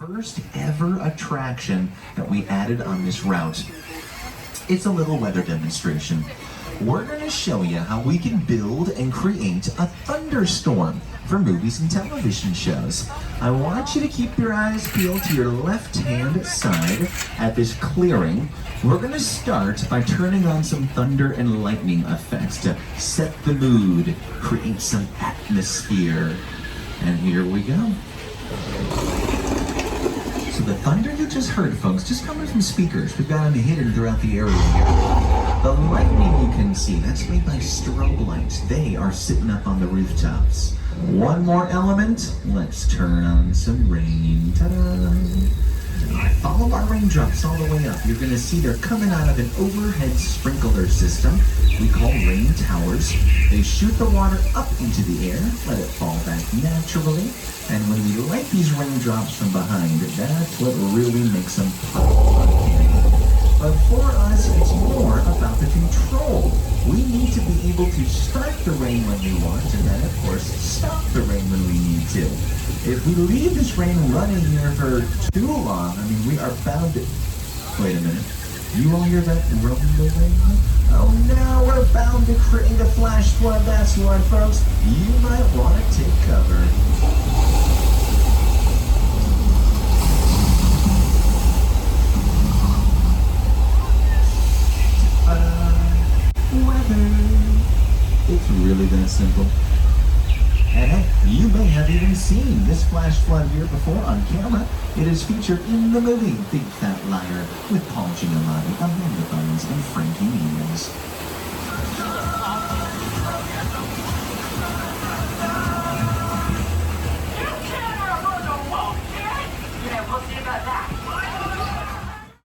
first ever attraction that we added on this route. It's a little weather demonstration. We're going to show you how we can build and create a thunderstorm for movies and television shows. I want you to keep your eyes peeled to your left-hand side at this clearing. We're going to start by turning on some thunder and lightning effects to set the mood, create some atmosphere. And here we go. So the thunder you just heard, folks, just coming from speakers. We've got them hidden throughout the area here. The lightning you can see, that's made by strobe lights. They are sitting up on the rooftops. One more element. Let's turn on some rain. Ta-da! Follow our raindrops all the way up. You're going to see they're coming out of an overhead sprinkler system we call rain towers. They shoot the water up into the air, let it fall back naturally, and when we light these raindrops from behind, that's what really makes them pop. But for us, it's more about the control. We need to be able to start the rain when we want, and then, of course, stop the rain when we need to. If we leave this rain running here for too long, I mean, we are bound to... Wait a minute. You all hear that rumbling? Oh no, we're bound to create a flash flood. That's what, folks. You might want to take cover. Weather. It's really that simple. And hey, you may have even seen this flash flood here before on camera. It is featured in the movie Big Fat Liar with Paul Giamatti, Amanda Bynes, and Frankie Muniz. You can't outrun the wolf, kid! Yeah, we'll see about that.